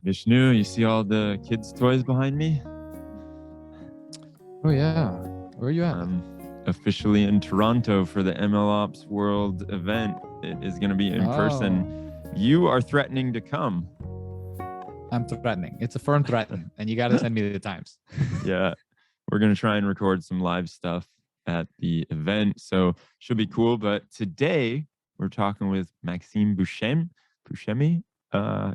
Vishnu, you see all the kids' toys behind me? Oh yeah. Where are you at? I'm officially in Toronto for the MLOps World event. It is going to be in person. You are threatening to come. I'm threatening. It's a firm threaten, and you got to send me the times. Yeah, we're going to try and record some live stuff at the event, so should be cool. But today we're talking with Maxime Beauchemin.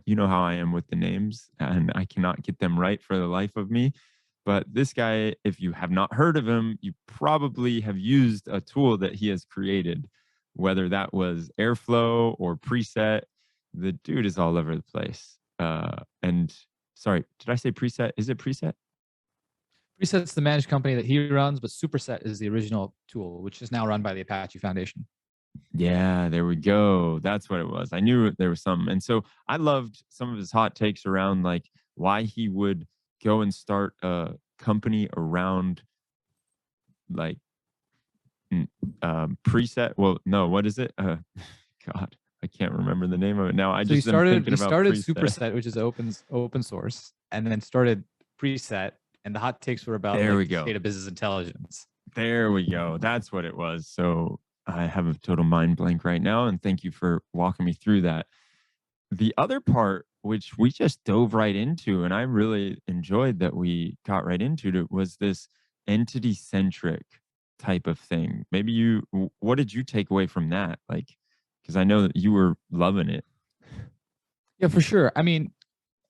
You know how I am with the names, and I cannot get them right for the life of me. But this guy, if you have not heard of him, you probably have used a tool that he has created, whether that was Airflow or Preset. The dude is all over the place. And sorry, did I say Preset? Is it Preset? Preset's the managed company that he runs, but Superset is the original tool, which is now run by the Apache Foundation. Yeah, there we go. That's what it was. I knew there was something. And so I loved some of his hot takes around like why he would go and start a company around like preset. Well, no, what is it? God, I can't remember the name of it now. I just started Preset. Superset, which is open source, and then started Preset, and the hot takes were about data business intelligence. There we go. That's what it was. So I have a total mind blank right now, and thank you for walking me through that. The other part, which we just dove right into, and I really enjoyed that we got right into it, was this entity-centric type of thing. Maybe what did you take away from that? Like, because I know that you were loving it. Yeah, for sure. I mean,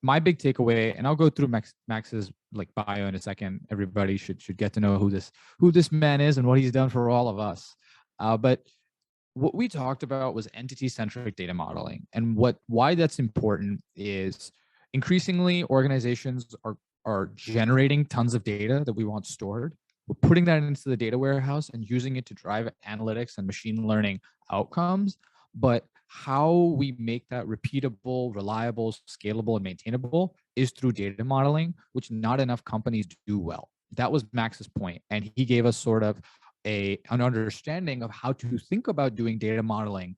my big takeaway, and I'll go through Max's like bio in a second. Everybody should get to know who this man is and what he's done for all of us. But what we talked about was entity-centric data modeling, and why that's important is increasingly organizations are generating tons of data that we want stored. We're putting that into the data warehouse and using it to drive analytics and machine learning outcomes. But how we make that repeatable, reliable, scalable, and maintainable is through data modeling, which not enough companies do well. That was Max's point, and he gave us sort of an understanding of how to think about doing data modeling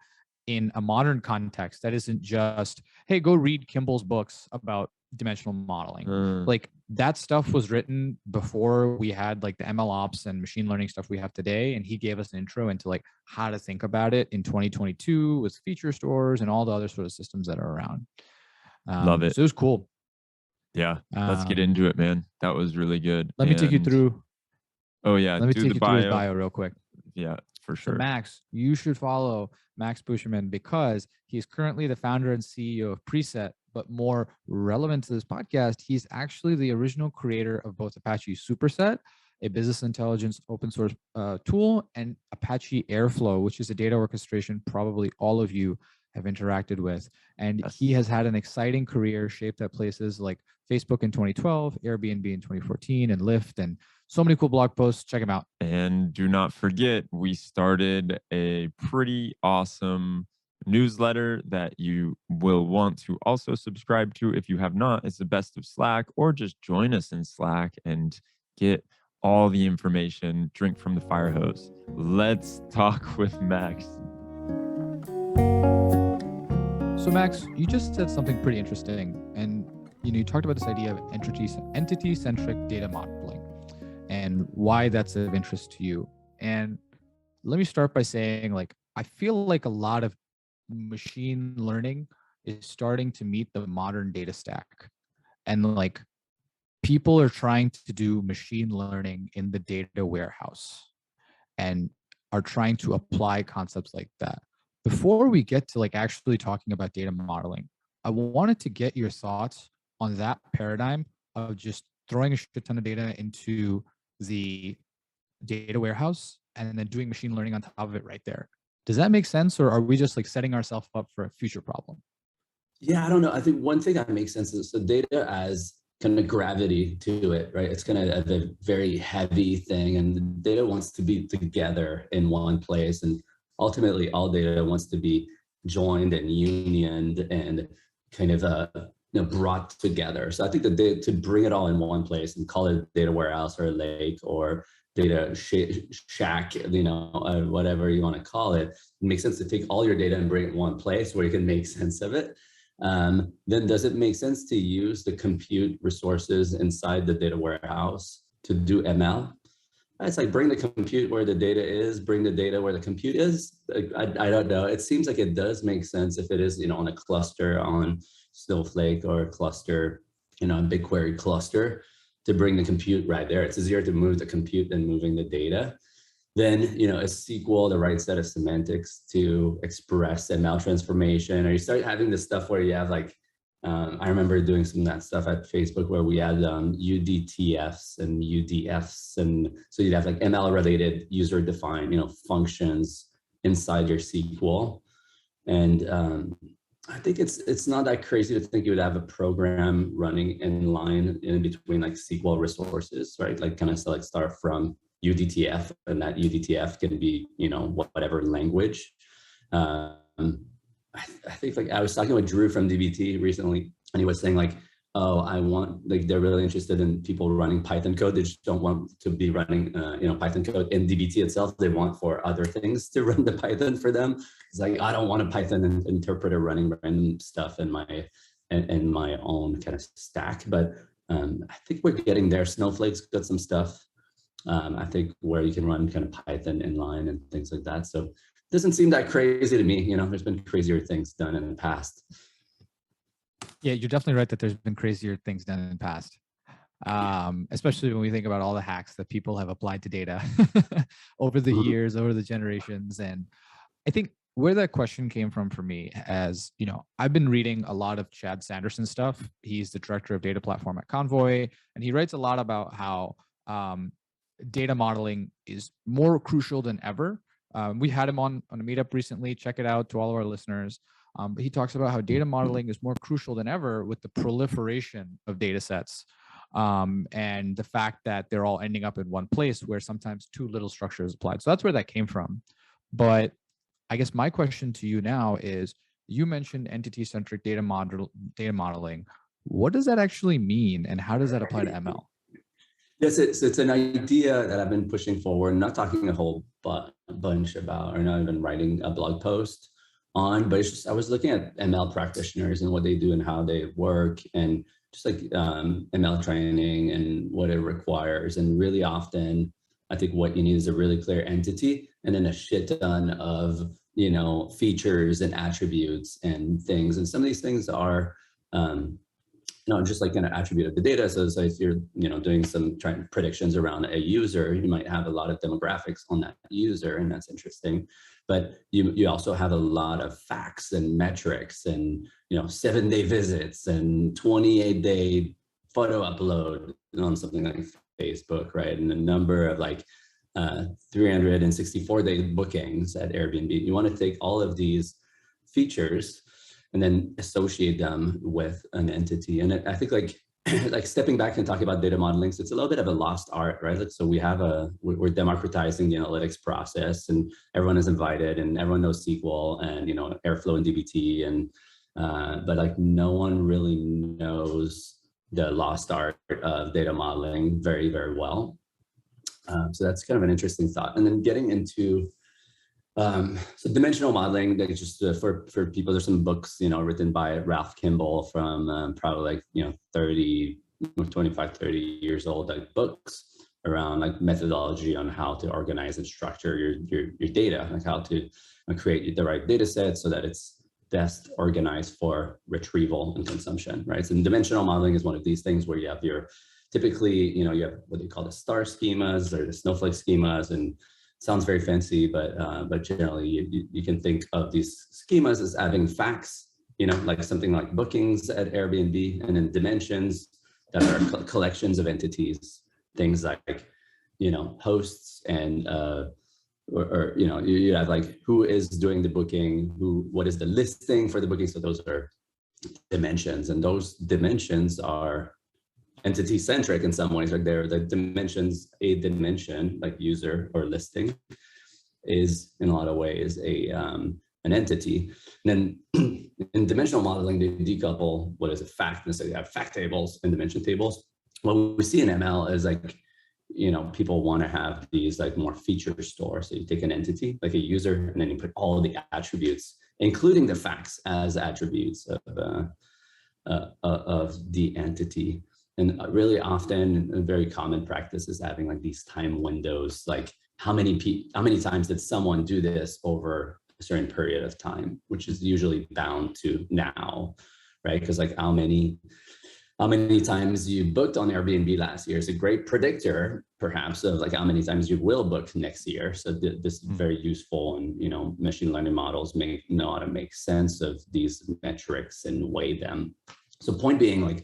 in a modern context that isn't just, hey, go read Kimball's books about dimensional modeling. Like that stuff was written before we had like the MLOps and machine learning stuff we have today. And he gave us an intro into like how to think about it in 2022 with feature stores and all the other sort of systems that are around. Love it. So it was cool. Yeah, let's get into it, man. That was really good. Let me take you through. Oh yeah, let me take you through his bio real quick. Yeah, for sure. So Max, you should follow Max Beauchemin because he's currently the founder and CEO of Preset, but more relevant to this podcast, he's actually the original creator of both Apache Superset, a business intelligence open source tool, and Apache Airflow, which is a data orchestration probably all of you have interacted with. And he has had an exciting career shaped at places like Facebook in 2012, Airbnb in 2014, and Lyft, and so many cool blog posts. Check them out. And do not forget, we started a pretty awesome newsletter that you will want to also subscribe to. If you have not, it's the best of Slack, or just join us in Slack and get all the information, drink from the fire hose. Let's talk with Max. So Max, you just said something pretty interesting, and you talked about this idea of entity-centric data modeling and why that's of interest to you. And let me start by saying, like, I feel like a lot of machine learning is starting to meet the modern data stack, and like people are trying to do machine learning in the data warehouse and are trying to apply concepts like that. Before we get to like actually talking about data modeling, I wanted to get your thoughts on that paradigm of just throwing a shit ton of data into the data warehouse and then doing machine learning on top of it right there. Does that make sense, or are we just like setting ourselves up for a future problem? Yeah, I don't know. I think one thing that makes sense is the data as kind of gravity to it, right? It's kind of a very heavy thing, and the data wants to be together in one place, and ultimately all data wants to be joined and unioned and kind of brought together. So I think that to bring it all in one place and call it data warehouse or a lake or data shack, whatever you want to call it, it makes sense to take all your data and bring it in one place where you can make sense of it. then does it make sense to use the compute resources inside the data warehouse to do ML? It's like bring the compute where the data is, bring the data where the compute is. I don't know. It seems like it does make sense if it is, on a cluster on Snowflake or a cluster, a BigQuery cluster, to bring the compute right there. It's easier to move the compute than moving the data. Then, a SQL, the right set of semantics to express ML transformation, or you start having this stuff where you have like, I remember doing some of that stuff at Facebook where we had UDTFs and UDFs. And so you'd have like ML related user defined, functions inside your SQL. And I think it's not that crazy to think you would have a program running in line in between like SQL resources, right? Like kind of select start from UDTF, and that UDTF can be, whatever language. I think like I was talking with Drew from DBT recently, and he was saying like, oh, they're really interested in people running Python code. They just don't want to be running, Python code in DBT itself. They want for other things to run the Python for them. It's like, I don't want a Python interpreter running random stuff in my own kind of stack. But I think we're getting there. Snowflake's got some stuff. I think where you can run kind of Python inline and things like that. So it doesn't seem that crazy to me. There's been crazier things done in the past. Yeah, you're definitely right that there's been crazier things done in the past. Especially when we think about all the hacks that people have applied to data over the years, over the generations. And I think where that question came from for me, as I've been reading a lot of Chad Sanderson's stuff. He's the director of data platform at Convoy, and he writes a lot about how data modeling is more crucial than ever. We had him on a meetup recently. Check it out to all of our listeners. But he talks about how data modeling is more crucial than ever with the proliferation of data sets, and the fact that they're all ending up in one place where sometimes too little structure is applied. So that's where that came from. But I guess my question to you now is, you mentioned entity-centric data modeling. What does that actually mean, and how does that apply to ML? Yes, it's an idea that I've been pushing forward, not talking a whole bunch about, or not even writing a blog post on, but it's just, I was looking at ML practitioners and what they do and how they work, and just like ML training and what it requires. And really often, I think what you need is a really clear entity and then a shit ton of, features and attributes and things. And some of these things are, just like an attribute of the data. So if you're, doing some predictions around a user, you might have a lot of demographics on that user, and that's interesting. But you also have a lot of facts and metrics and, 7-day visits and 28-day photo upload on something like Facebook, right? And a number of like 364-day bookings at Airbnb. You want to take all of these features and then associate them with an entity. And I think like stepping back and talking about data modeling, so it's a little bit of a lost art, right? Like, so we're democratizing the analytics process, and everyone is invited, and everyone knows SQL and, Airflow and DBT, and but like no one really knows the lost art of data modeling very, very well. So that's kind of an interesting thought. And then getting into so dimensional modeling, like just for people, there's some books, written by Ralph Kimball from probably like, 25, 30 years old, like books around like methodology on how to organize and structure your data, like how to create the right data set so that it's best organized for retrieval and consumption, right? So dimensional modeling is one of these things where you have typically, you have what they call the star schemas or the snowflake schemas, and sounds very fancy, but generally you can think of these schemas as having facts, like something like bookings at Airbnb, and then dimensions that are collections of entities, things like, hosts and, or you have like who is doing the booking, what is the listing for the booking. So those are dimensions, and those dimensions are entity-centric in some ways. Like they're the dimensions, a dimension like user or listing is in a lot of ways an entity. And then in dimensional modeling, they decouple what is a fact, and so you have fact tables and dimension tables. What we see in ML is like, people want to have these like more feature stores. So you take an entity like a user, and then you put all the attributes including the facts as attributes of the entity. And really often a very common practice is having like these time windows, like how many times did someone do this over a certain period of time, which is usually bound to now, right? Because like how many times you booked on Airbnb last year is a great predictor, perhaps, of like how many times you will book next year. So this is very useful, and machine learning models know how to make sense of these metrics and weigh them. So point being, like,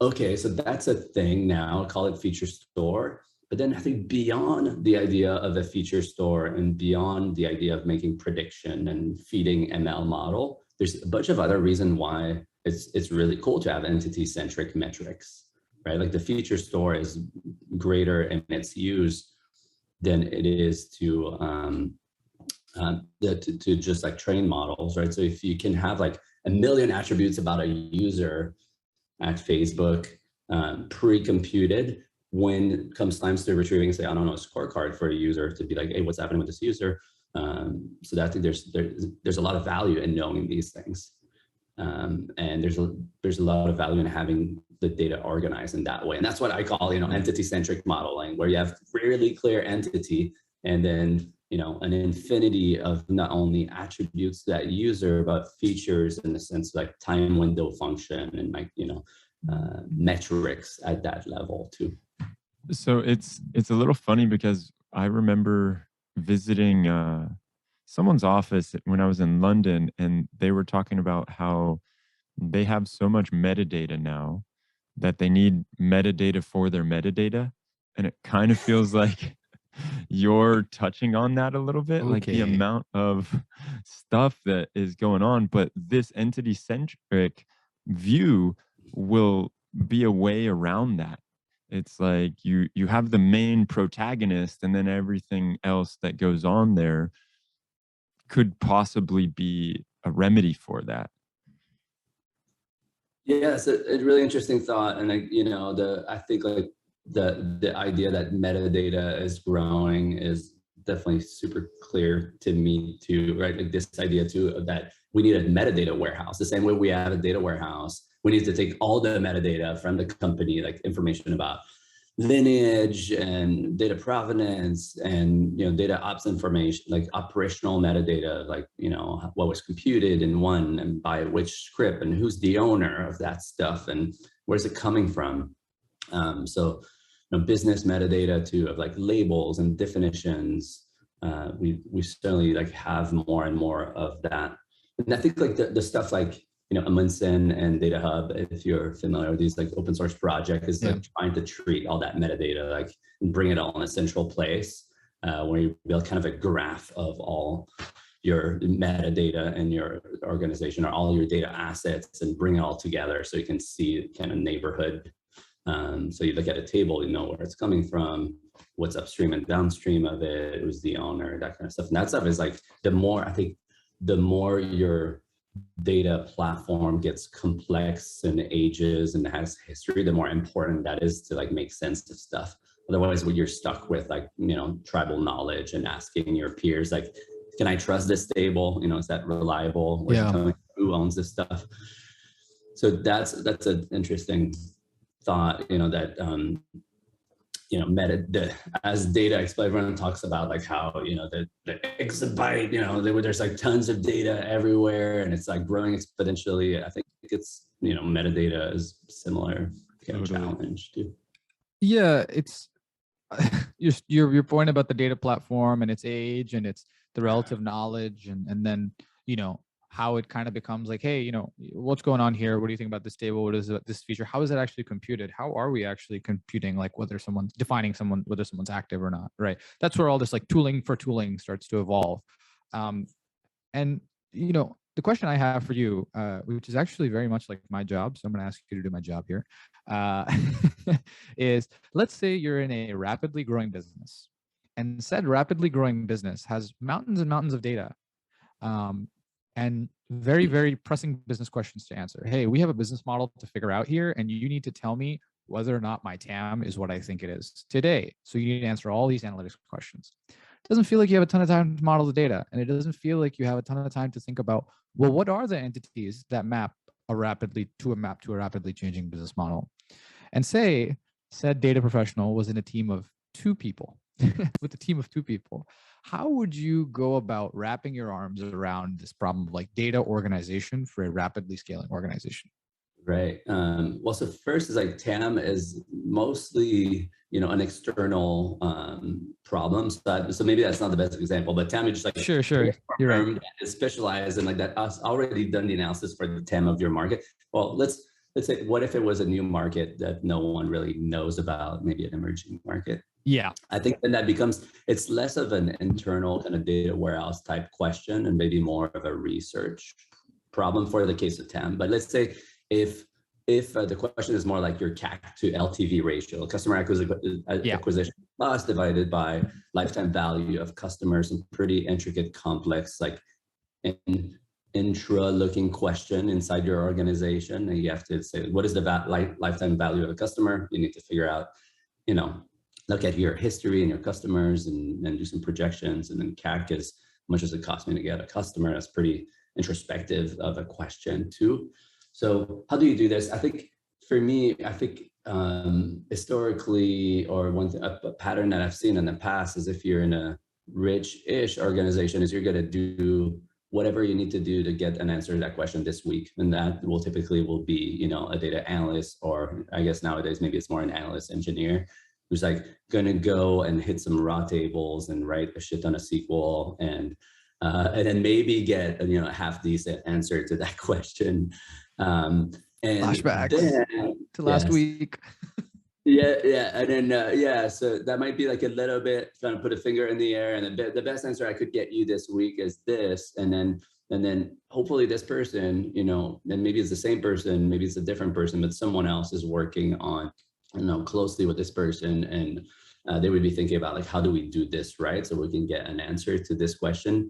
okay, so that's a thing now, call it feature store. But then I think beyond the idea of a feature store and beyond the idea of making prediction and feeding ML model, there's a bunch of other reasons why it's really cool to have entity-centric metrics, right? Like the feature store is greater in its use than it is to just like train models, right? So if you can have like 1 million attributes about a user at Facebook pre-computed, when it comes times to retrieving, say, I don't know, a scorecard for a user to be like, hey, what's happening with this user? So that I think there's a lot of value in knowing these things. And there's a lot of value in having the data organized in that way. And that's what I call, entity-centric modeling, where you have really clear entity and then, an infinity of not only attributes to that user, but features in the sense like time window function and like, metrics at that level too. So it's a little funny because I remember visiting someone's office when I was in London, and they were talking about how they have so much metadata now that they need metadata for their metadata. And it kind of feels like you're touching on that a little bit, like the amount of stuff that is going on. But this entity-centric view will be a way around that. It's like you have the main protagonist, and then everything else that goes on there could possibly be a remedy for that. Yeah, it's a really interesting thought. And I think like the idea that metadata is growing is definitely super clear to me too, right? Like this idea too, that we need a metadata warehouse. The same way we have a data warehouse, we need to take all the metadata from the company, like information about lineage and data provenance and data ops information, like operational metadata, like what was computed in one and by which script and who's the owner of that stuff and where's it coming from. So business metadata too, of like labels and definitions. We certainly like have more and more of that. And I think like the stuff like Amundsen and Data Hub, if you're familiar with these like open source project, is like trying to treat all that metadata, like and bring it all in a central place where you build kind of a graph of all your metadata in your organization or all your data assets and bring it all together so you can see kind of neighborhood. So you look at a table, you know where it's coming from, what's upstream and downstream of it, who's the owner, that kind of stuff. And that stuff is like, the more your data platform gets complex and ages and has history, the more important that is to like make sense of stuff. Otherwise, what you're stuck with, like, tribal knowledge and asking your peers, like, can I trust this table? Is that reliable? Where's it coming? Who owns this stuff? So that's an interesting thought, that as data explainer, everyone talks about like how the exabyte, there's like tons of data everywhere and it's like growing exponentially. I think it's metadata is similar kind of challenge too. Yeah, it's your point about the data platform and its age and its the relative knowledge and then how it kind of becomes like, hey, what's going on here? What do you think about this table? What is this feature? How is it actually computed? How are we actually computing, like whether someone's defining whether someone's active or not, right? That's where all this like tooling for tooling starts to evolve. And, the question I have for you, which is actually very much like my job, so I'm going to ask you to do my job here, is let's say you're in a rapidly growing business, and said rapidly growing business has mountains and mountains of data. And very, very pressing business questions to answer. Hey, we have a business model to figure out here, and you need to tell me whether or not my TAM is what I think it is today. So you need to answer all these analytics questions. It doesn't feel like you have a ton of time to model the data. And it doesn't feel like you have a ton of time to think about, well, what are the entities that map a rapidly changing business model? And say said data professional was in a team of 2 people. With a team of 2 people, how would you go about wrapping your arms around this problem of like data organization for a rapidly scaling organization? Right. Well, so first is like TAM is mostly, an external problem. So maybe that's not the best example, but TAM is just like sure. You're right. that is specialized in like that. Us already done the analysis for the TAM of your market. Well, let's say, what if it was a new market that no one really knows about, maybe an emerging market? Yeah. I think then that becomes, it's less of an internal kind of data warehouse type question and maybe more of a research problem for the case of TAM. But let's say if the question is more like your CAC to LTV ratio, customer acquisition cost divided by lifetime value of customers, and pretty intricate, complex, like intra-looking question inside your organization, and you have to say, what is the lifetime value of a customer? You need to figure out, look at your history and your customers and do some projections. And then CAC is how much does it cost me to get a customer? That's pretty introspective of a question too. So how do you do this? I think for me, historically, or a pattern that I've seen in the past is if you're in a rich-ish organization, is you're going to do whatever you need to do to get an answer to that question this week. And that will typically be, a data analyst, or I guess nowadays, maybe it's more an analyst engineer who's like going to go and hit some raw tables and write a shit ton of SQL and then maybe get a half decent answer to that question. And flashbacks then, to last week. And then so that might be like a little bit trying to put a finger in the air, and the best answer I could get you this week is this, and then hopefully this person, then maybe it's the same person, maybe it's a different person, but someone else is working on, closely with this person, and they would be thinking about like, how do we do this right so we can get an answer to this question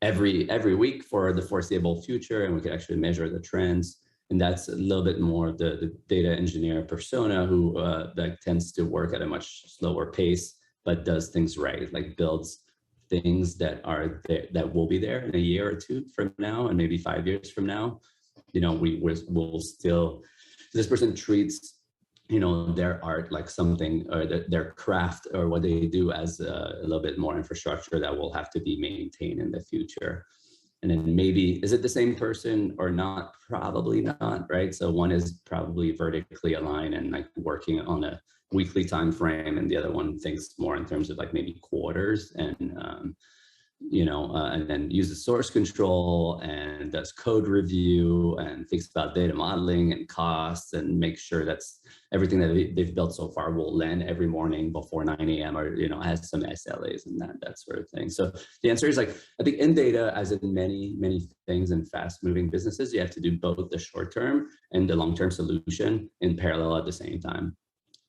every week for the foreseeable future, and we can actually measure the trends. And that's a little bit more the data engineer persona who that tends to work at a much slower pace, but does things right, like builds things that are there, that will be there in a year or 2 from now, and maybe 5 years from now. We'll still, this person treats their art like something, or their craft or what they do as a little bit more infrastructure that will have to be maintained in the future. And then maybe, is it the same person or not? Probably not, right? So one is probably vertically aligned and like working on a weekly time frame, and the other one thinks more in terms of like maybe quarters, and and then uses source control and does code review and thinks about data modeling and costs, and make sure that's everything that they've built so far will land every morning before 9 a.m. or, has some SLAs and that sort of thing. So the answer is like, I think in data, as in many, many things in fast moving businesses, you have to do both the short term and the long-term solution in parallel at the same time.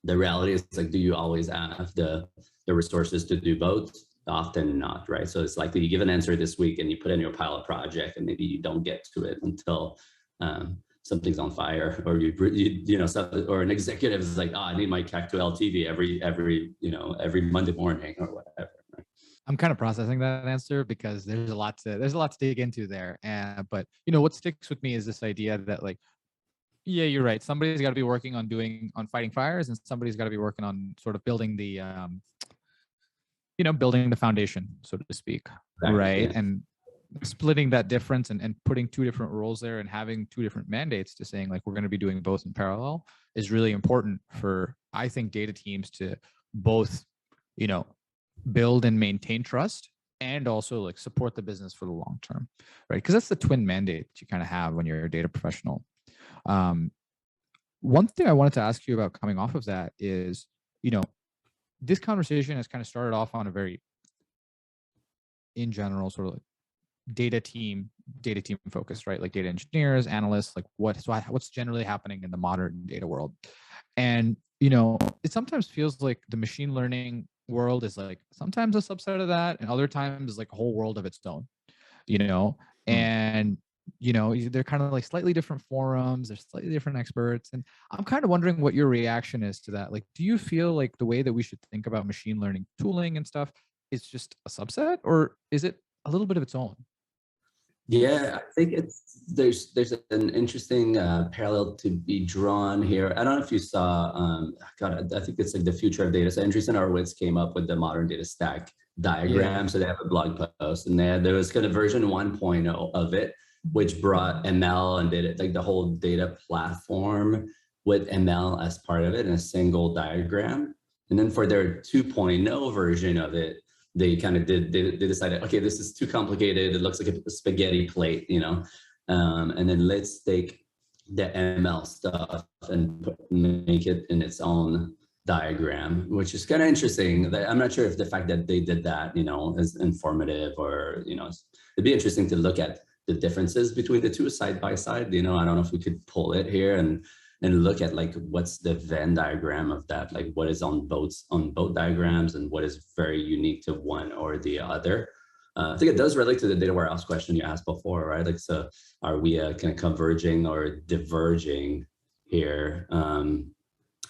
The reality is like, do you always have the resources to do both? Often not, right? So it's like you give an answer this week and you put in your pilot project, and maybe you don't get to it until something's on fire, or or an executive is like, I need my CAC to LTV every Monday morning or whatever. Right? I'm kind of processing that answer because there's a lot to dig into there. But what sticks with me is this idea that like, yeah, you're right. Somebody's got to be working on fighting fires, and somebody's got to be working on sort of building the building the foundation, so to speak, exactly, right? Yeah. And splitting that difference and putting 2 different roles there and having 2 different mandates to saying like, we're going to be doing both in parallel is really important for, I think, data teams to both, build and maintain trust, and also like support the business for the long term, right? Because that's the twin mandate you kind of have when you're a data professional. One thing I wanted to ask you about coming off of that is, this conversation has kind of started off on a very, in general, sort of like data team focus, right? Like data engineers, analysts, like what's generally happening in the modern data world. And, it sometimes feels like the machine learning world is like sometimes a subset of that, and other times is like a whole world of its own, and, they're kind of like slightly different forums, there's slightly different experts. And I'm kind of wondering what your reaction is to that. Like, do you feel like the way that we should think about machine learning tooling and stuff is just a subset, or is it a little bit of its own? Yeah, I think there's an interesting parallel to be drawn here. I don't know if you saw, God, I think it's like the future of data. So Andreessen Horowitz came up with the modern data stack diagram. Yeah. So they have a blog post, and there was kind of version 1.0 of it, which brought ML and data, like the whole data platform with ML as part of it in a single diagram. And then for their 2.0 version of it, they kind of they decided, okay, this is too complicated. It looks like a spaghetti plate, you know, and then let's take the ML stuff and make it in its own diagram, which is kind of interesting. I'm not sure if the fact that they did that, you know, is informative, or, you know, it'd be interesting to look at the differences between the two side by side. You know, I don't know if we could pull it here and look at like what's the Venn diagram of that, like what is on both diagrams and what is very unique to one or the other. I think it does relate to the data warehouse question you asked before, right? Like, so are we kind of converging or diverging here?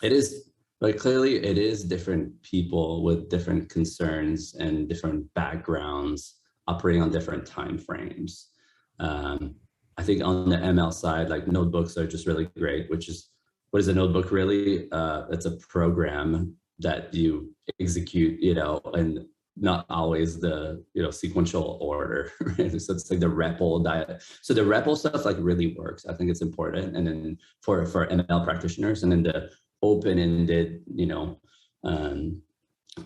It is, but clearly it is different people with different concerns and different backgrounds operating on different time frames. I think on the ML side, like notebooks are just really great, which is, what is a notebook really? It's a program that you execute, you know, and not always the, you know, sequential order, right? So it's like the REPL diet. So the REPL stuff like really works. I think it's important. And then for ML practitioners, and then the open-ended, you know,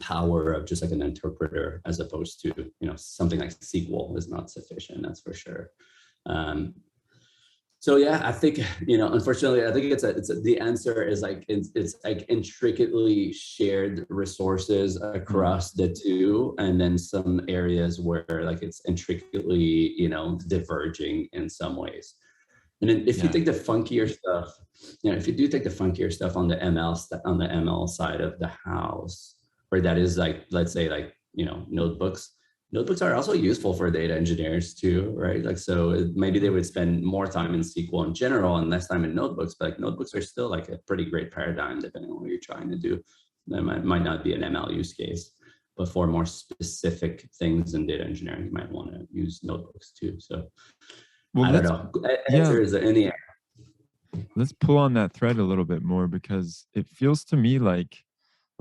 power of just like an interpreter, as opposed to, you know, something like SQL is not sufficient, that's for sure. So yeah, I think, you know, unfortunately, I think the answer is like, it's like intricately shared resources across the two, and then some areas where like it's intricately, you know, diverging in some ways. And then if you take the funkier stuff, you know, if you do take the funkier stuff on the ML side of the house, where that is like, let's say like, you know, notebooks are also useful for data engineers too, right? Like, so maybe they would spend more time in SQL in general and less time in notebooks, but like notebooks are still like a pretty great paradigm depending on what you're trying to do. That might not be an ML use case, but for more specific things in data engineering, you might want to use notebooks too. So well, I don't know. Answer is in the air. Let's pull on that thread a little bit more, because it feels to me like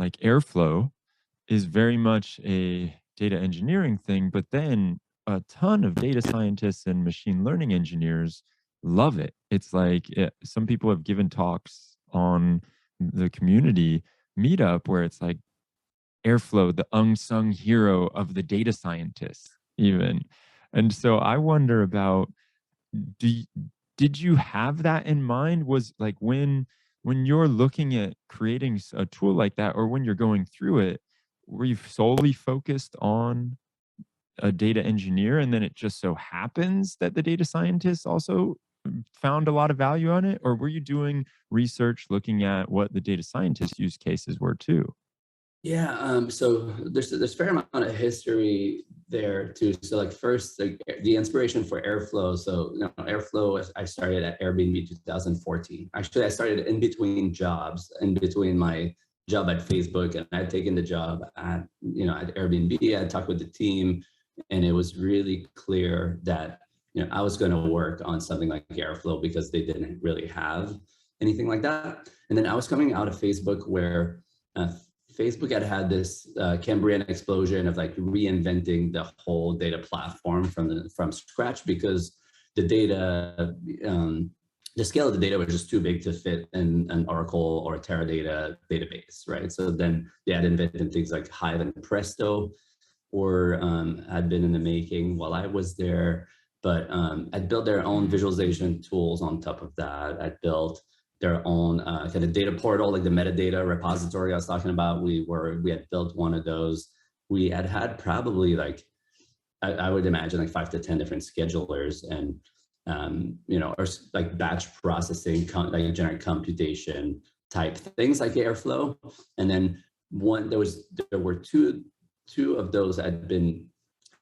Airflow is very much a data engineering thing, but then a ton of data scientists and machine learning engineers love it. It's like some people have given talks on the community meetup where it's like Airflow, the unsung hero of the data scientists even. And so I wonder about, did you have that in mind? Was like when you're looking at creating a tool like that, or when you're going through it, were you solely focused on a data engineer, and then it just so happens that the data scientists also found a lot of value on it? Or were you doing research looking at what the data scientist use cases were too? Yeah, so there's a fair amount of history there too. So like first, like the inspiration for Airflow. So, you know, Airflow, I started at Airbnb 2014. Actually, I started in between jobs, in between my job at Facebook, and I had taken the job at, you know, at Airbnb. I talked with the team, and it was really clear that, you know, I was going to work on something like Airflow because they didn't really have anything like that. And then I was coming out of Facebook, where Facebook had this Cambrian explosion of like reinventing the whole data platform from scratch, because the data, the scale of the data was just too big to fit in an Oracle or a Teradata database, right? So then they had invented things like Hive and Presto, or had been in the making while I was there. But I'd built their own visualization tools on top of that. I'd built their own kind of data portal, like the metadata repository I was talking about. We had built one of those. We had probably like, I would imagine like 5 to 10 different schedulers, and you know, or like batch processing, like generic computation type things like Airflow. And then there were two of those that had been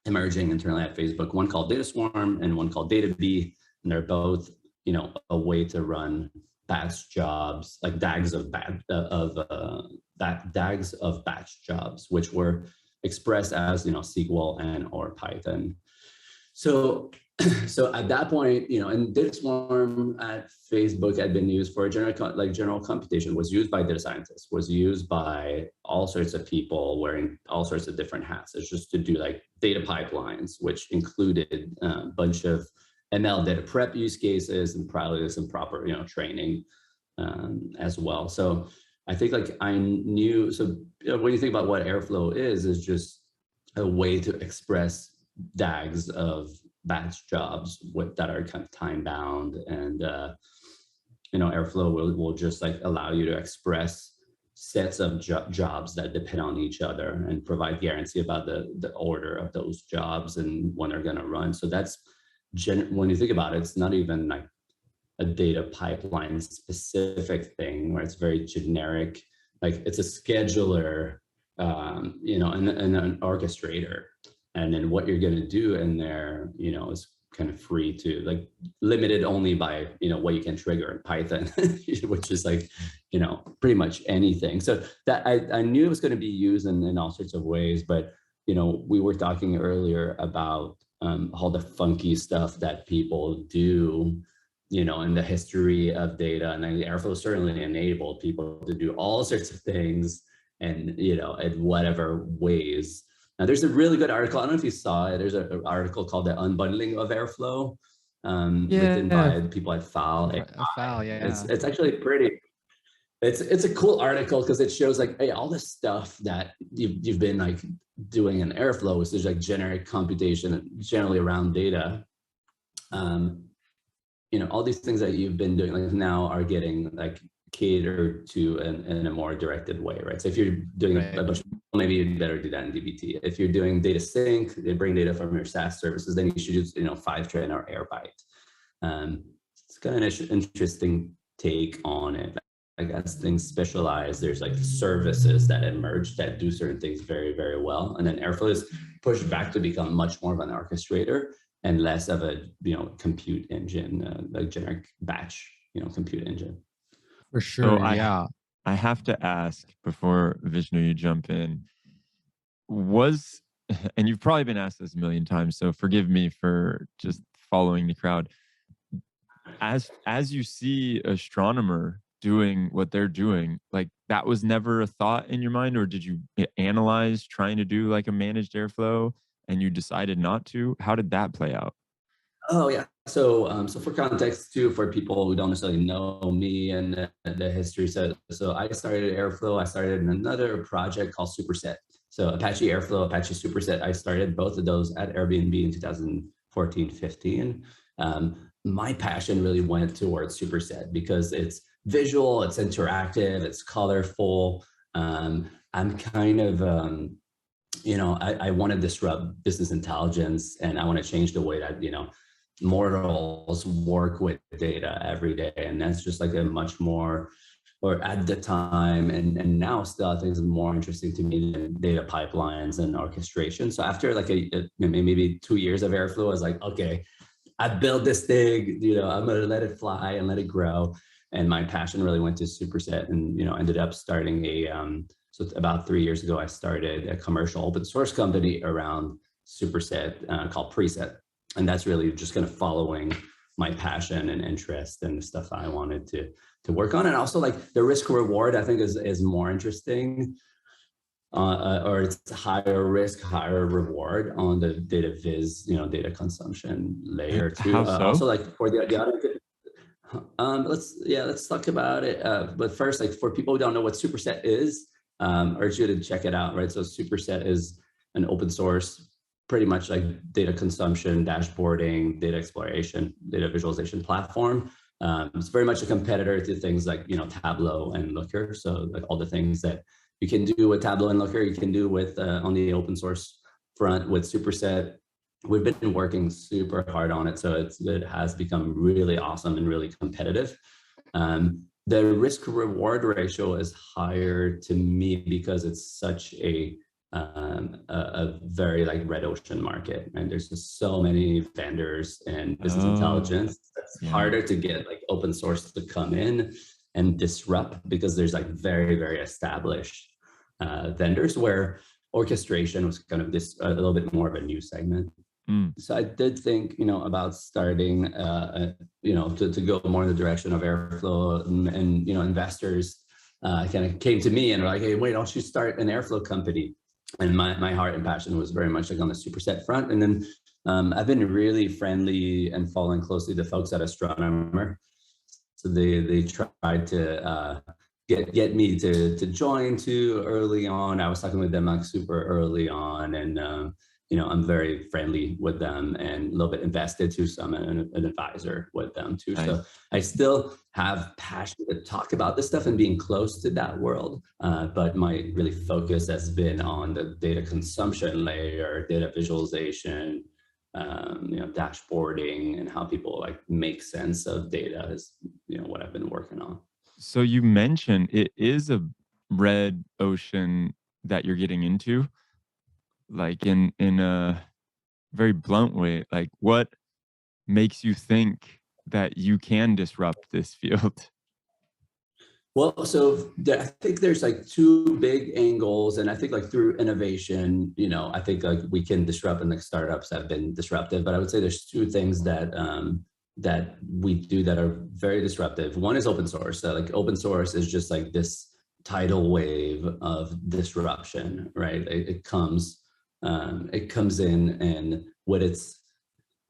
emerging internally at Facebook, one called Data Swarm and one called DataB, and they're both, you know, a way to run batch jobs, like DAGs of batch jobs, which were expressed as, SQL and or Python. So at that point, and Data Swarm at Facebook had been used for general computation, was used by data scientists, was used by all sorts of people wearing all sorts of different hats. It's just to do like data pipelines, which included a bunch of ML data prep use cases and probably some proper, training as well. So I think like I knew, so when you think about what Airflow is just a way to express DAGs of batch jobs that are kind of time bound, and Airflow will just like allow you to express sets of jobs that depend on each other and provide guarantee about the order of those jobs and when they're going to run. So that's when you think about it, it's not even like a data pipeline specific thing where it's very generic, like it's a scheduler, and an orchestrator. And then what you're going to do in there, is kind of free to like limited only by, what you can trigger in Python, which is like, pretty much anything. So that I knew it was going to be used in all sorts of ways, but, we were talking earlier about all the funky stuff that people do, in the history of data. And then Airflow certainly enabled people to do all sorts of things and, in whatever ways. Now, there's a really good article. I don't know if you saw it. There's an article called The Unbundling of Airflow, written by the people at FAL. It's actually pretty. It's a cool article because it shows like, hey, all this stuff that you've been like doing in Airflow is just like generic computation, generally around data. All these things that you've been doing like now are getting like catered to in a more directed way, right? So if you're doing a bunch, maybe you better do that in dbt. If you're doing data sync, they bring data from your SaaS services, then you should use 5-train or Airbyte. It's kind of an interesting take on it. I guess things specialize. There's like services that emerge that do certain things very, very well, and then Airflow is pushed back to become much more of an orchestrator and less of a compute engine, like generic batch compute engine. For sure. So I have to ask before Vishnu, you jump in, and you've probably been asked this a million times, so forgive me for just following the crowd. As you see astronomer doing what they're doing, like that was never a thought in your mind, or did you analyze trying to do like a managed Airflow and you decided not to? How did that play out? Oh yeah. So for context too, for people who don't necessarily know me and the history, so I started Airflow. I started in another project called Superset. So Apache Airflow, Apache Superset. I started both of those at Airbnb in 2014-15. My passion really went towards Superset because it's visual, it's interactive, it's colorful. I'm kind of I want to disrupt business intelligence, and I want to change the way that mortals work with data every day. And that's just like a much more, or at the time and now still, I think is more interesting to me than data pipelines and orchestration. So after like maybe 2 years of Airflow, I was like, okay, I built this thing, I'm gonna let it fly and let it grow. And my passion really went to Superset, and ended up starting so about 3 years ago, I started a commercial open source company around Superset called Preset. And that's really just kind of following my passion and interest and the stuff I wanted to work on. And also like the risk reward, I think is more interesting, or it's higher risk, higher reward on the data viz, data consumption layer too. How so? Also like for the other, let's talk about it. But first, like for people who don't know what Superset is, urge you to check it out, right? So Superset is an open source, pretty much like data consumption, dashboarding, data exploration, data visualization platform. It's very much a competitor to things like, Tableau and Looker. So like all the things that you can do with Tableau and Looker, you can do with on the open source front with Superset. We've been working super hard on it. So it has become really awesome and really competitive. The risk reward ratio is higher to me because it's such a very like red ocean market, and there's just so many vendors and business intelligence. It's harder to get like open source to come in and disrupt because there's like very, very established vendors, where orchestration was kind of this a little bit more of a new segment. So I did think, about starting, to go more in the direction of Airflow, and investors kind of came to me and were like, hey, wait, don't you start an Airflow company? And my heart and passion was very much like on the superset front. And then I've been really friendly and following closely the folks at Astronomer. So they tried to get me to join too early on. I was talking with them like super early on, and I'm very friendly with them and a little bit invested too. So I'm an advisor with them too. Nice. So I still have passion to talk about this stuff and being close to that world. But my really focus has been on the data consumption layer, data visualization, dashboarding, and how people like make sense of data is, what I've been working on. So you mentioned it is a red ocean that you're getting into, like in a very blunt way. Like, what makes you think that you can disrupt this field? Well, so I think there's like two big angles, and I think like through innovation, I think like we can disrupt, and like startups have been disruptive. But I would say there's two things that that we do that are very disruptive. One is open source. So like open source is just like this tidal wave of disruption, right? It comes in, and what it's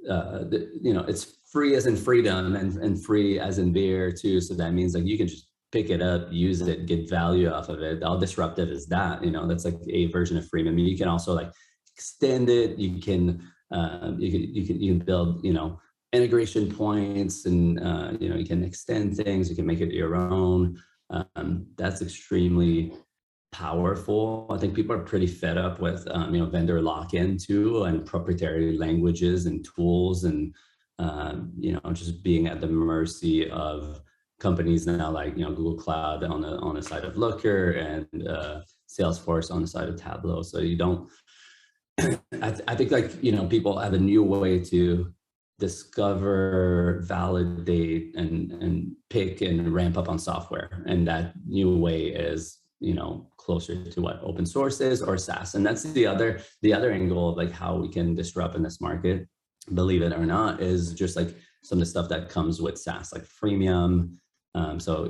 it's free as in freedom, and free as in beer too. So that means like you can just pick it up, use it, get value off of it. How disruptive is that? That's like a version of freemium. I mean, you can also like extend it. You can build, integration points, and you can extend things. You can make it your own. That's extremely powerful. I think people are pretty fed up with vendor lock-in too, and proprietary languages and tools, and just being at the mercy of companies now, like Google Cloud on the side of Looker, and Salesforce on the side of Tableau. So you don't. I think like people have a new way to discover, validate, and pick and ramp up on software, and that new way is closer to what open source is, or SaaS. And that's the other angle of like how we can disrupt in this market, believe it or not, is just like some of the stuff that comes with SaaS, like freemium. So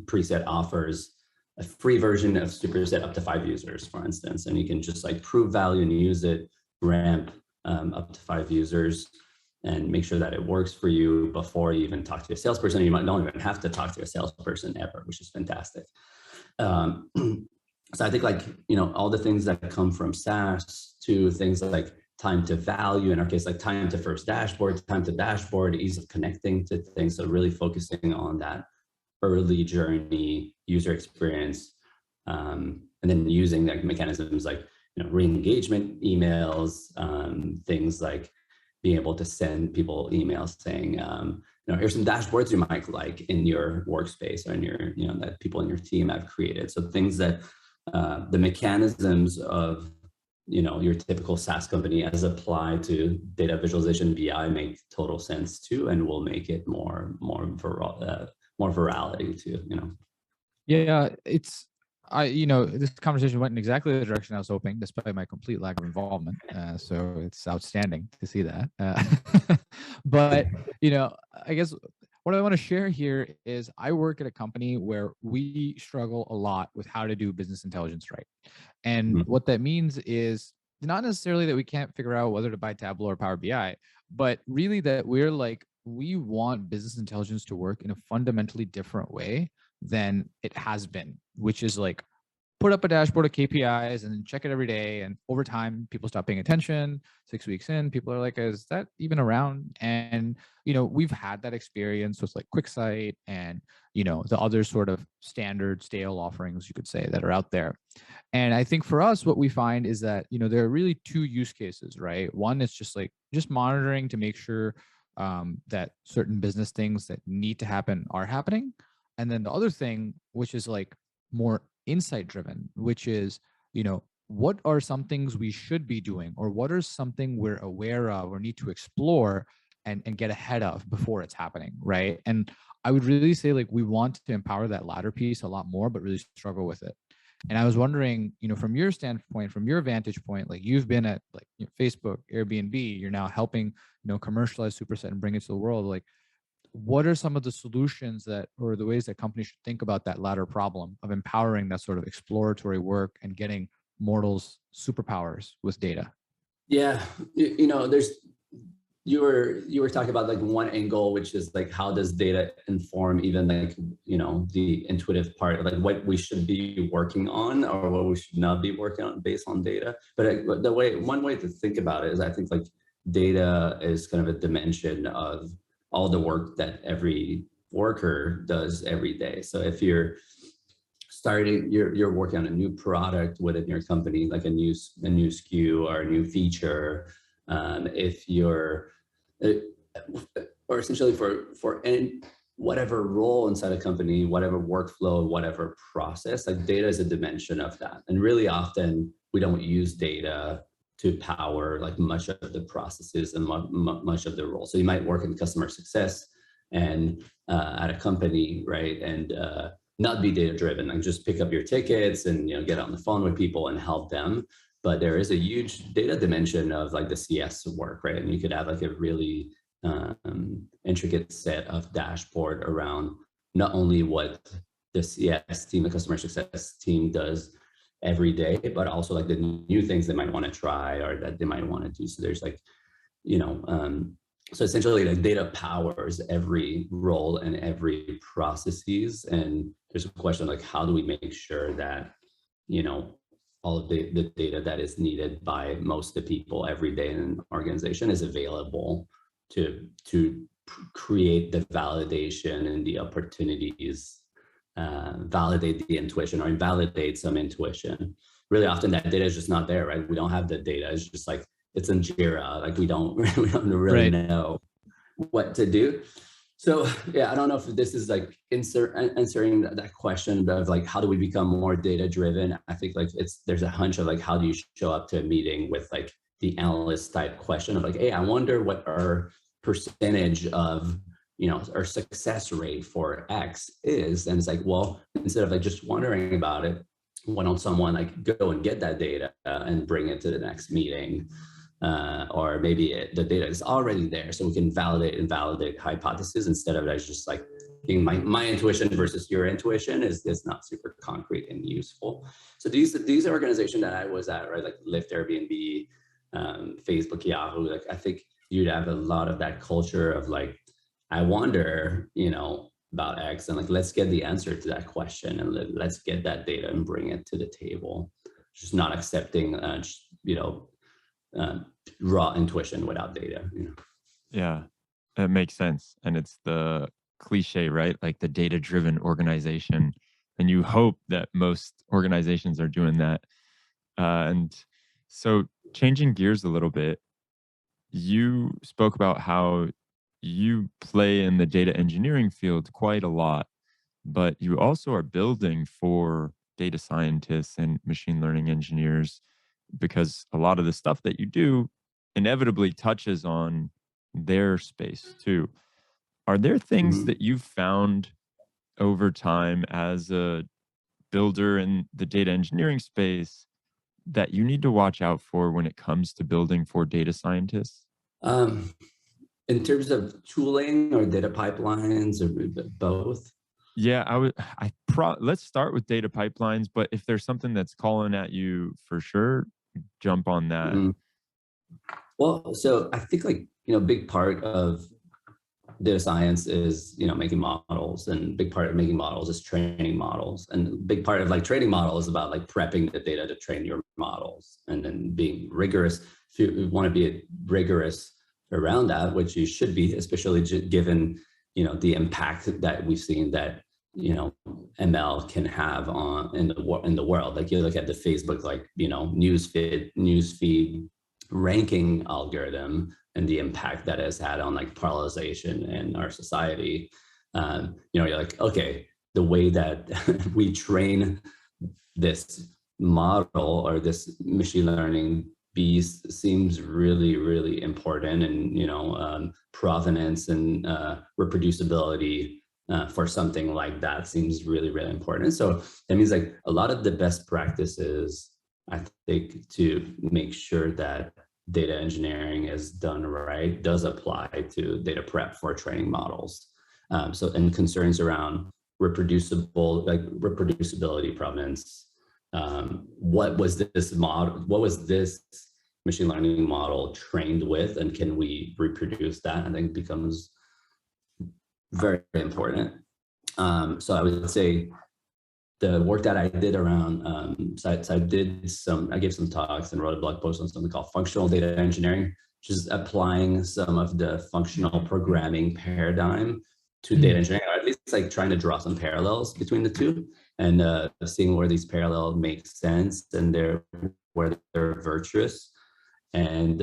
Preset offers a free version of Superset up to 5 users, for instance, and you can just like prove value and use it, ramp up to 5 users, and make sure that it works for you before you even talk to a salesperson. You don't even have to talk to a salesperson ever, which is fantastic. So I think like, all the things that come from SaaS to things like time to value, in our case, like time to first dashboard, time to dashboard, ease of connecting to things. So really focusing on that early journey user experience, and then using like mechanisms like, re-engagement emails, things like being able to send people emails saying, here's some dashboards you might like in your workspace, or in your, that people in your team have created. So things that the mechanisms of, your typical SaaS company as applied to data visualization BI make total sense too, and will make it more virality too, Yeah, this conversation went in exactly the direction I was hoping, despite my complete lack of involvement. So it's outstanding to see that. But, I guess what I want to share here is I work at a company where we struggle a lot with how to do business intelligence right. And what that means is not necessarily that we can't figure out whether to buy Tableau or Power BI, but really that we want business intelligence to work in a fundamentally different way than it has been, which is like put up a dashboard of KPIs and check it every day. And over time, people stop paying attention. 6 weeks in, people are like, is that even around? And, we've had that experience with like QuickSight and, the other sort of standard stale offerings, you could say, that are out there. And I think for us, what we find is that, there are really two use cases, right? One is just monitoring to make sure that certain business things that need to happen are happening. And then the other thing, which is like more insight driven, which is, what are some things we should be doing, or what are something we're aware of or need to explore and get ahead of before it's happening, right? And I would really say like we want to empower that latter piece a lot more, but really struggle with it. And I was wondering, from your standpoint, from your vantage point, like you've been at like Facebook, Airbnb, you're now helping, commercialize Superset and bring it to the world. Like, what are some of the solutions or the ways that companies should think about that latter problem of empowering that sort of exploratory work and getting mortals superpowers with data? Yeah, you were talking about like one angle, which is like how does data inform even like the intuitive part, like what we should be working on or what we should not be working on based on data. But one way to think about it is I think like data is kind of a dimension of all the work that every worker does every day. So if you're working on a new product within your company, like a new SKU or a new feature, if you're, or essentially for any whatever role inside a company, whatever workflow, whatever process, like data is a dimension of that. And really often we don't use data to power like much of the processes and much of the role. So you might work in customer success and at a company, right? And not be data driven, like just pick up your tickets and get on the phone with people and help them. But there is a huge data dimension of like the CS work, right? And you could have like a really intricate set of dashboard around not only what the CS team, the customer success team does every day, but also like the new things they might want to try or that they might want to do. So there's like, so essentially like data powers every role and every processes. And there's a question like, how do we make sure that, all of the data that is needed by most of the people every day in an organization is available to create the validation and the opportunities, validate the intuition or invalidate some intuition. Really often that data is just not there, right? We don't have the data. It's just like, it's in Jira. Like we don't really know what to do. So yeah, I don't know if this is like answering that question of like, how do we become more data driven? I think like there's a hunch of like, how do you show up to a meeting with like the analyst type question of like, hey, I wonder what our percentage of, our success rate for X is. And it's like, well, instead of like just wondering about it, why don't someone like go and get that data and bring it to the next meeting? Or maybe the data is already there, so we can validate and validate hypotheses instead of it just like being my intuition versus your intuition is not super concrete and useful. So these are organizations that I was at, right? Like Lyft, Airbnb, Facebook, Yahoo. Like I think you'd have a lot of that culture of like, I wonder, about X, and like let's get the answer to that question and let's get that data and bring it to the table. Just not accepting, raw intuition without data. Yeah, it makes sense. And it's the cliche, right? Like the data-driven organization. And you hope that most organizations are doing that. And so changing gears a little bit, you spoke about how you play in the data engineering field quite a lot, but you also are building for data scientists and machine learning engineers, because a lot of the stuff that you do inevitably touches on their space too. Are there things that you've found over time as a builder in the data engineering space that you need to watch out for when it comes to building for data scientists? In terms of tooling or data pipelines or both? Yeah, let's start with data pipelines, but if there's something that's calling at you for sure, jump on that. Well, so I think like, big part of data science is, making models, and big part of making models is training models. And big part of like training models is about like prepping the data to train your models and then being rigorous. If you want to be rigorous around that, which you should be, especially given, the impact that we've seen that, ML can have in the world. Like you look at the Facebook, like, newsfeed ranking algorithm and the impact that has had on like polarization in our society. You're like, okay, the way that we train this model or this machine learning beast seems really, really important, and provenance and reproducibility for something like that seems really, really important. And so that means like a lot of the best practices, I think, to make sure that data engineering is done right does apply to data prep for training models. And concerns around reproducibility, provenance. What was this model? What was this machine learning model trained with, and can we reproduce that? I think becomes very important. So I would say the work that I did around, I gave some talks and wrote a blog post on something called functional data engineering, which is applying some of the functional programming paradigm to data engineering, or at least like trying to draw some parallels between the two, and seeing where these parallels make sense and where they're virtuous, and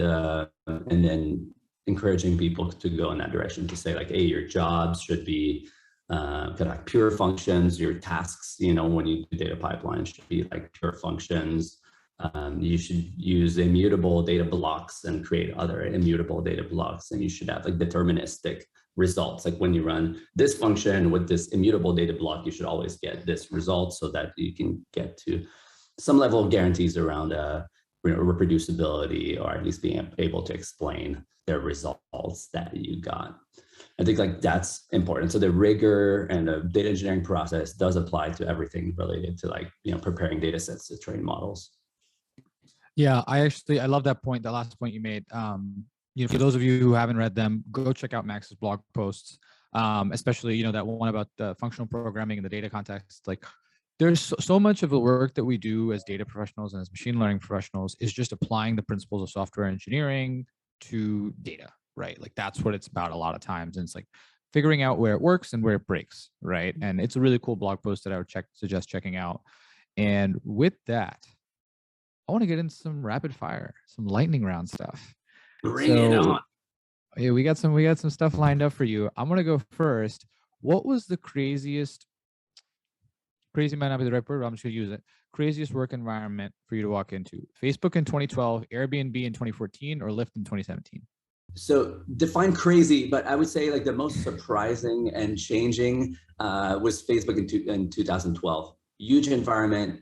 then encouraging people to go in that direction, to say like, hey, your jobs should be kind of like pure functions. Your tasks, when you do data pipelines, should be like pure functions. You should use immutable data blocks and create other immutable data blocks, and you should have like deterministic results. Like when you run this function with this immutable data block, you should always get this result, so that you can get to some level of guarantees around reproducibility, or at least being able to explain the results that you got. I think like that's important. So the rigor and the data engineering process does apply to everything related to like, preparing data sets to train models. Yeah, I love that point, the last point you made. For those of you who haven't read them, go check out Max's blog posts, especially, that one about the functional programming and the data context. Like there's so much of the work that we do as data professionals and as machine learning professionals is just applying the principles of software engineering to data, right? Like that's what it's about a lot of times. And it's like figuring out where it works and where it breaks, right? And it's a really cool blog post that I would suggest checking out. And with that, I want to get into some rapid fire, some lightning round stuff. Bring it on. Yeah, we got some stuff lined up for you. I'm gonna go first. What was the crazy might not be the right word, but I'm just gonna use it. Craziest work environment for you to walk into? Facebook in 2012, Airbnb in 2014, or Lyft in 2017? So define crazy, but I would say like the most surprising and changing was Facebook in 2012. Huge environment.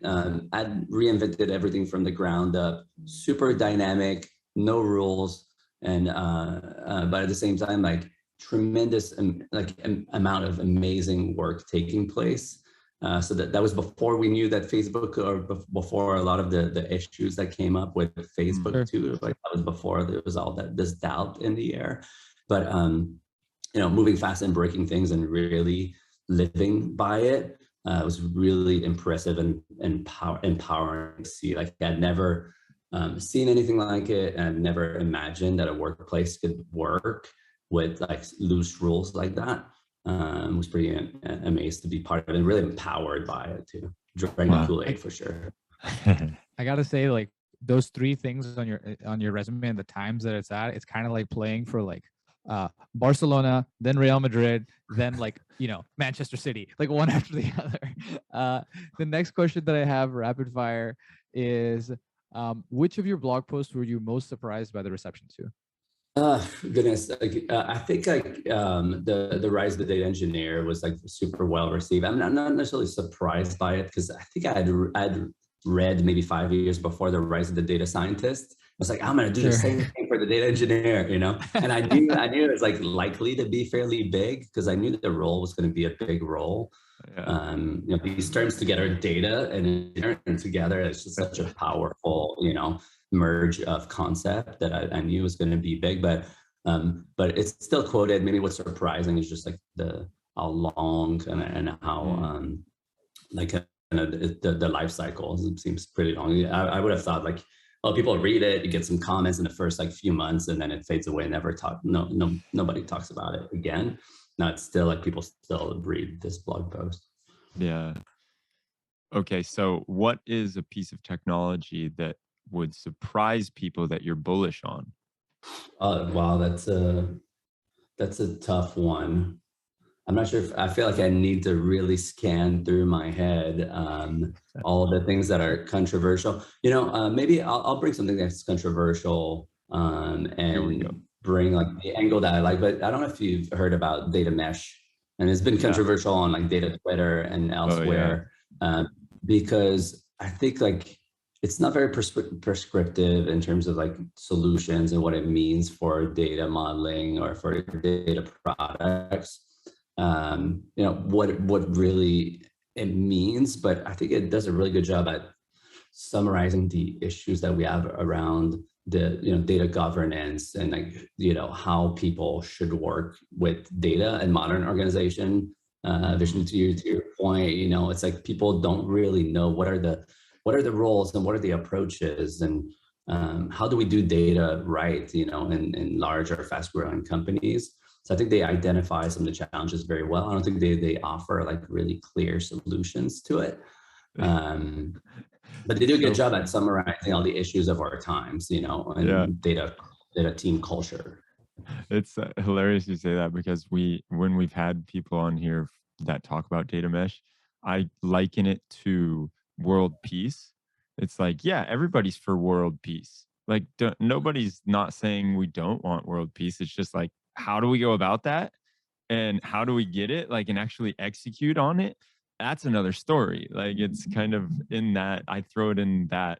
I'd reinvented everything from the ground up. Super dynamic, no rules, and but at the same time, like tremendous amount of amazing work taking place. So that was before we knew that Facebook, or before a lot of the issues that came up with Facebook too. Like that was before there was all this doubt in the air. But moving fast and breaking things and really living by it was really impressive and empowering to see. Like I'd never seen anything like it, and I'd never imagined that a workplace could work with like loose rules like that. Was pretty amazed to be part of it, and really empowered by it too. Drank the Kool-Aid for sure. I gotta say, like those three things on your resume and the times that it's at, it's kind of like playing for like Barcelona, then Real Madrid, then like Manchester City, like one after the other. The next question that I have, rapid fire, is which of your blog posts were you most surprised by the reception to? Goodness, I think like the rise of the data engineer was like super well received. I'm not necessarily surprised by it, because I think I'd read maybe 5 years before the rise of the data scientist. I was like, I'm gonna do the same thing for the data engineer, And I knew it was like likely to be fairly big, because I knew that the role was going to be a big role. Yeah. These terms together, data and engineering together, it's just such a powerful, merge of concept that I knew was going to be big. But it's still quoted. Maybe what's surprising is just like how long and how the life cycle seems pretty long. I would have thought like, people read it, you get some comments in the first like few months, and then it fades away. Nobody talks about it again. Now it's still like people still read this blog post. Yeah. Okay. So what is a piece of technology that would surprise people that you're bullish on? Wow, that's a tough one. I'm not sure I feel like I need to really scan through my head all the things that are controversial. Maybe I'll bring something that's controversial and bring like the angle that I like. But I don't know if you've heard about data mesh And it's been controversial on like data Twitter and elsewhere, because I think like it's not very prescriptive in terms of like solutions and what it means for data modeling or for data products. You know, what really it means, but I think it does a really good job at summarizing the issues that we have around the, you know, data governance and like, you know, how people should work with data in modern organization. Vishnu, to your point, you know, it's like people don't really know what are the roles and what are the approaches, and how do we do data right, you know, in large or fast growing companies. So I think they identify some of the challenges very well. I don't think they offer like really clear solutions to it. But they do a good job at summarizing all the issues of our times, you know, and data team culture. It's hilarious you say that, because when we've had people on here that talk about data mesh, I liken it to world peace. It's like, yeah, everybody's for world peace. Like nobody's not saying we don't want world peace. It's just like, how do we go about that? And how do we get it, like, and actually execute on it? That's another story. Like, it's kind of in that, I throw it in that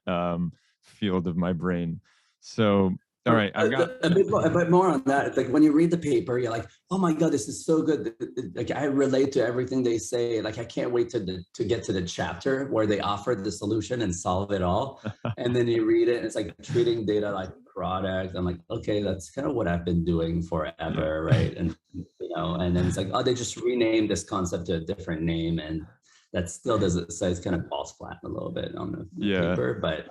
field of my brain. So, all right, I've got a bit more on that. It's like when you read the paper, you're like, oh my God, this is so good. Like, I relate to everything they say. Like, I can't wait to get to the chapter where they offer the solution and solve it all. And then you read it, and it's like treating data like product. I'm like, okay, that's kind of what I've been doing forever, right? And you know, and then it's like, oh, they just renamed this concept to a different name, and that still doesn't. So it's kind of falls flat a little bit on the paper, but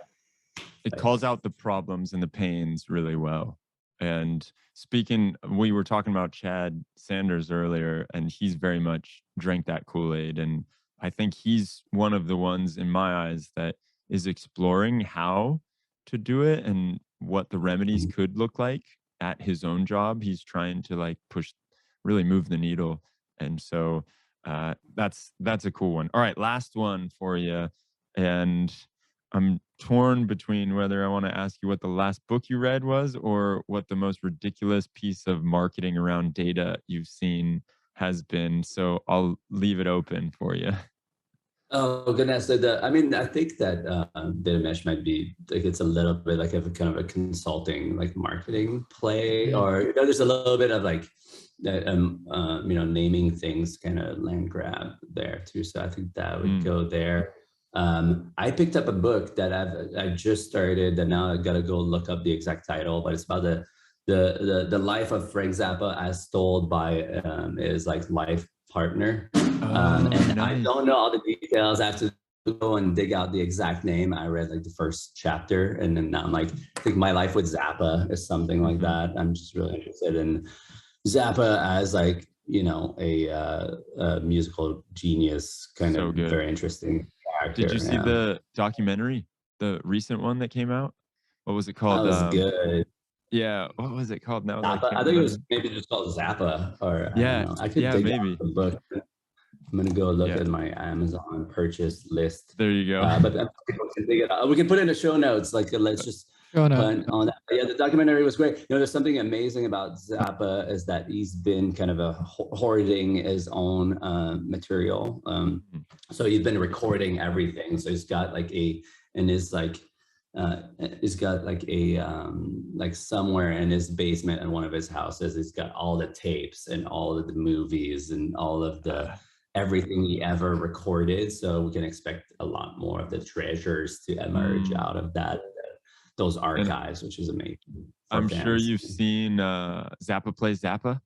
it calls out the problems and the pains really well. And speaking, we were talking about Chad Sanders earlier, and he's very much drank that Kool-Aid. And I think he's one of the ones in my eyes that is exploring how to do it and what the remedies could look like at his own job. He's trying to like really move the needle. And so that's a cool one. All right, last one for you. And I'm torn between whether I want to ask you what the last book you read was, or what the most ridiculous piece of marketing around data you've seen has been. So I'll leave it open for you. Oh goodness! I mean, I think that data mesh might be like, it's a little bit like a kind of a consulting, like marketing play, or you know, there's a little bit of like you know, naming things kind of land grab there too. So I think that would go there. I picked up a book that I've just started, and now I got to go look up the exact title, but it's about the life of Frank Zappa as told by his like life partner. And nice. I don't know all the details. I have to go and dig out the exact name. I read like the first chapter, and then now I'm like, I think My Life with Zappa is something like that. I'm just really interested in Zappa as like, you know, a musical genius, kind of good. Very interesting character. Did you see the documentary, the recent one that came out? What was it called? That was good. Yeah, what was it called now? I think it was maybe just called Zappa, or I don't know. I could dig maybe. Out the book. I'm gonna go look at my Amazon purchase list. There you go. But people can dig it out. We can put it in the show notes. Like, let's just put on that. Yeah, the documentary was great. You know, there's something amazing about Zappa is that he's been kind of hoarding his own material. So he's been recording everything. So he's got like he's got like like somewhere in his basement in one of his houses, he's got all the tapes and all of the movies and all of the everything he ever recorded. So we can expect a lot more of the treasures to emerge out of those archives, which is amazing. I'm sure you've seen Zappa Plays Zappa.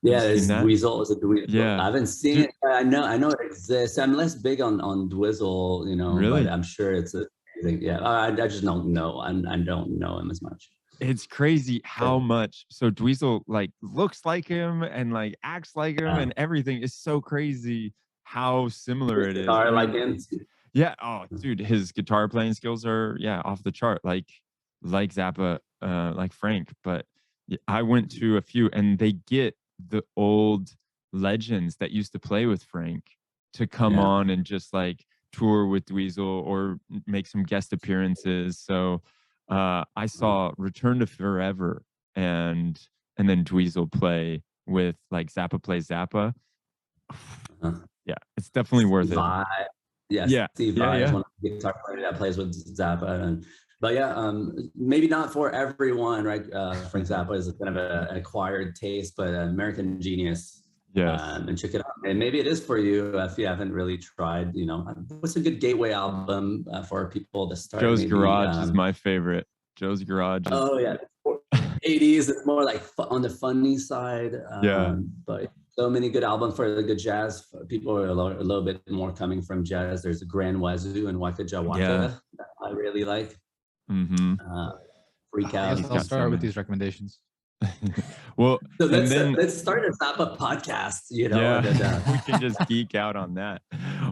Yeah, it's Dweezil. Is it Dweezil? Yeah, I haven't seen it. I know it exists. I'm less big on Dweezil, you know, but I'm sure it's a thing. Yeah, I just don't know. I don't know him as much. It's crazy how much. So Dweezil like looks like him and like acts like him, and everything is so crazy how similar it is. Like him. Yeah. Oh, dude, his guitar playing skills are off the chart. Like Zappa, like Frank. But I went to a few, and they get the old legends that used to play with Frank to come on and just like tour with Dweezil or make some guest appearances. So I saw Return to Forever and then Dweezil play with like Zappa Plays Zappa. Uh-huh. Yeah, it's definitely worth it. Yeah, Yeah, Steve yeah, Vai yeah. is one of the guitar players that plays with Zappa, but yeah, maybe not for everyone, right? Frank Zappa is kind of an acquired taste, but American Genius. Yes. And check it out. And maybe it is for you if you haven't really tried. What's a good gateway album for people to start? Joe's maybe, Garage is my favorite. Joe's Garage. Oh yeah, 80s. It's more like on the funny side. Yeah. But so many good albums for the good jazz. People are a little bit more coming from jazz. There's a Grand Wazoo and Waka Jawaka that I really like. Mm-hmm. Freak Out. I guess I'll start with these recommendations. Well, so let's start a Zappa podcast. Yeah, we can just geek out on that.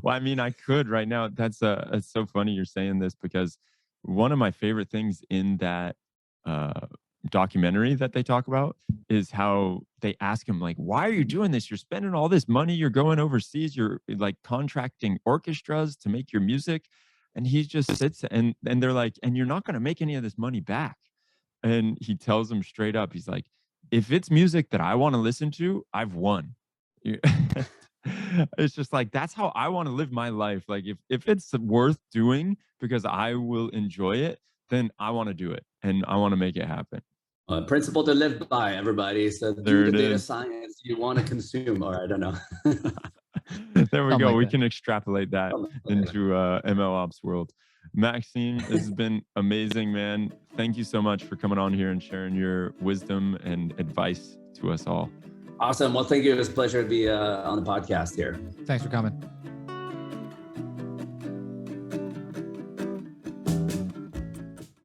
Well, I mean, I could right now. It's so funny you're saying this, because one of my favorite things in that documentary that they talk about is how they ask him, like, why are you doing this? You're spending all this money. You're going overseas. You're like contracting orchestras to make your music. And he just sits and they're like, and you're not going to make any of this money back. And he tells them straight up, he's like, if it's music that I want to listen to, I've won. It's just like, that's how I want to live my life. Like if it's worth doing because I will enjoy it, then I want to do it and I want to make it happen. Principle to live by, everybody. So do the data science you want to consume, or I don't know. There we go. We can extrapolate that into MLOps world. Maxime, this has been amazing, man. Thank you so much for coming on here and sharing your wisdom and advice to us all. Awesome. Well, thank you. It was a pleasure to be on the podcast here. Thanks for coming.